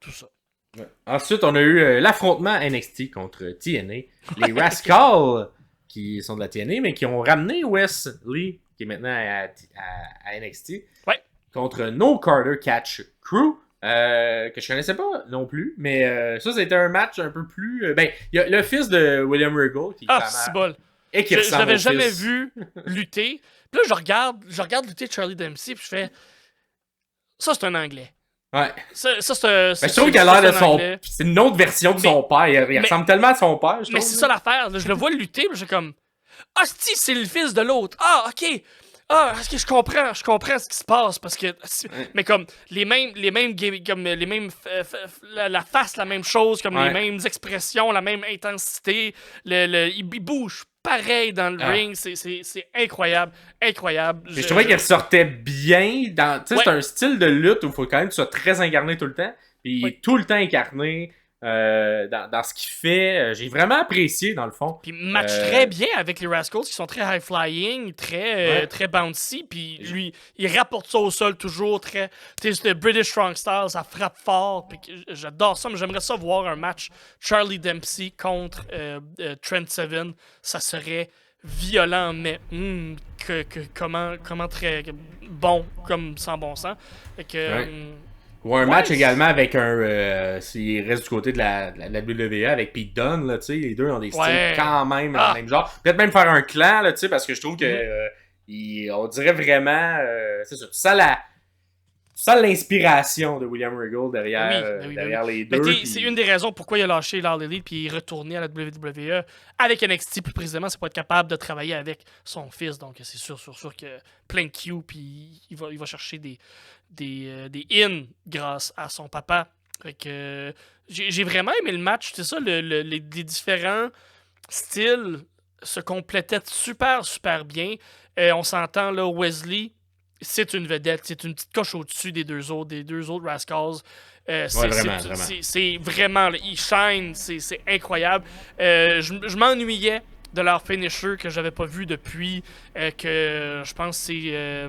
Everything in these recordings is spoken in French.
tout ça. Ouais. Ensuite, on a eu l'affrontement NXT contre TNA. Les Rascals, qui sont de la TNA, mais qui ont ramené Wesley, qui est maintenant à NXT, Ouais. contre No Carter Catch Crew, que je connaissais pas non plus. Mais ça, c'était un match un peu plus... il y a le fils de William Regal, qui Ah, c'est bol. et qui Je ressemble l'avais au jamais fils. vu lutter. Puis là, je regarde lutter Charlie Dempsey, puis je fais... Ça, c'est un Anglais. Ouais. Ça c'est Je trouve qu'il a l'air de son... Anglais. C'est une autre version de son père. Il ressemble tellement à son père, je Mais trouve. c'est ça l'affaire. Là, je le vois lutter, puis j'ai comme... Ah, c'est le fils de l'autre. Ah, OK. Ah, est-ce que je comprends ce qui se passe parce que mais comme les mêmes comme les mêmes la face la même chose comme les mêmes expressions, la même intensité, il bouge pareil dans le ring, c'est incroyable. Je trouvais qu'il ressortait bien dans tu sais c'est un style de lutte où il faut quand même que tu sois très incarné tout le temps, puis il est tout le temps incarné. Dans ce qu'il fait, j'ai vraiment apprécié dans le fond. Puis match très bien avec les Rascals qui sont très high flying, très bouncy, puis lui il rapporte ça au sol toujours très le British Strong Style, ça frappe fort, puis j'adore ça, mais j'aimerais ça voir un match Charlie Dempsey contre Trent Seven, ça serait violent mais comment très bon comme sans bon sens. Fait que ou un match également avec s'il reste du côté de la WWE avec Pete Dunne, là, tu sais, les deux ont des styles quand même dans le même genre. Peut-être même faire un clan, là, tu sais, parce que je trouve que on dirait vraiment, c'est ça, tu sens l'inspiration de William Regal derrière les deux. Mais c'est une des raisons pourquoi il a lâché l'All Elite puis il est retourné à la WWE avec NXT plus précisément, c'est pour être capable de travailler avec son fils. Donc c'est sûr que plein de Q puis il va chercher des in grâce à son papa. Fait que j'ai vraiment aimé le match. C'est ça, les différents styles se complétaient super bien. On s'entend là, Wesley. C'est une vedette, c'est une petite coche au-dessus des deux autres Rascals. C'est vraiment, là, il shine, c'est incroyable. Je m'ennuyais de leur finisher que j'avais pas vu depuis que je pense que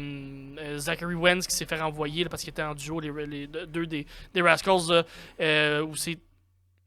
c'est Zachary Wentz qui s'est fait renvoyer là, parce qu'il était en duo les deux des Rascals où c'est.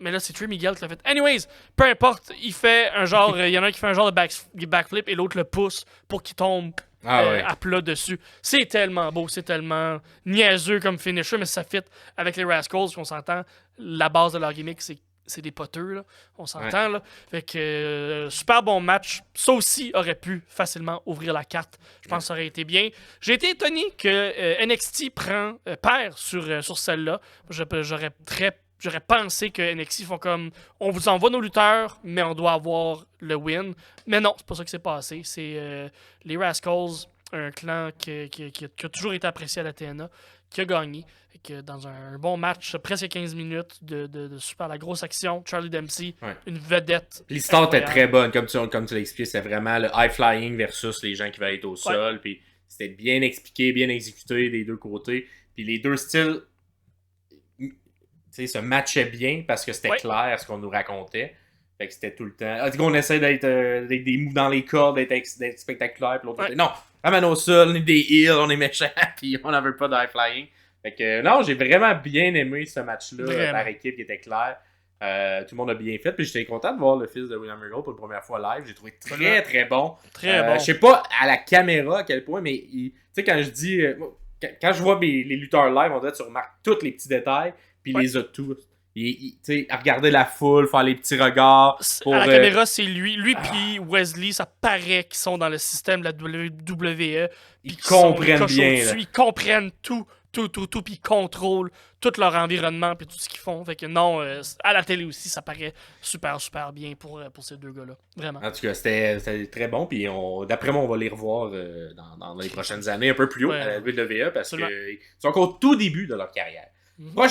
Mais là, c'est Trey Miguel qui l'a fait. Anyways, peu importe, il fait un genre. Il y en a un qui fait un genre de backflip et l'autre le pousse pour qu'il tombe à plat dessus. C'est tellement beau, c'est tellement niaiseux comme finisher, mais ça fit avec les Rascals, on s'entend. La base de leur gimmick, c'est des poteux, là. On s'entend, là. Fait que super bon match. Ça aussi aurait pu facilement ouvrir la carte. Je pense que ça aurait été bien. J'ai été étonné que NXT perd sur celle-là. J'aurais pensé que NXT font comme on vous envoie nos lutteurs, mais on doit avoir le win. Mais non, c'est pas ça qui s'est passé. C'est les Rascals, un clan qui a toujours été apprécié à la TNA, qui a gagné. Et que dans un bon match, presque 15 minutes de super la grosse action, Charlie Dempsey, une vedette. L'histoire était très bonne, comme tu l'as expliqué, c'était vraiment le high flying versus les gens qui veulent être au sol. Puis c'était bien expliqué, bien exécuté des deux côtés. Puis les deux styles se matchaient bien parce que c'était clair ce qu'on nous racontait. Fait que c'était tout le temps. On essaie d'être des mous dans les cordes, d'être spectaculaire. Puis l'autre non, ramène au sol, on est des heels, on est méchants, puis on n'en veut pas de high flying. Fait que non, j'ai vraiment bien aimé ce match-là par équipe qui était clair. Tout le monde a bien fait. Puis j'étais content de voir le fils de William Regal pour la première fois live. J'ai trouvé très bon. Très bon. Je sais pas à la caméra à quel point, mais tu sais, quand je dis. Quand je vois les lutteurs live, on dirait que tu remarques tous les petits détails. Puis les a tous. À regarder la foule, faire les petits regards. À la caméra, c'est lui. Lui puis Wesley, ça paraît qu'ils sont dans le système de la WWE. Ils comprennent bien. Ils comprennent tout, puis ils contrôlent tout leur environnement, puis tout ce qu'ils font. Fait que non, à la télé aussi, ça paraît super bien pour ces deux gars-là. Vraiment. En tout cas, c'était très bon. Puis d'après moi, on va les revoir dans les prochaines années, un peu plus haut à la WWE, parce qu'ils sont encore au tout début de leur carrière.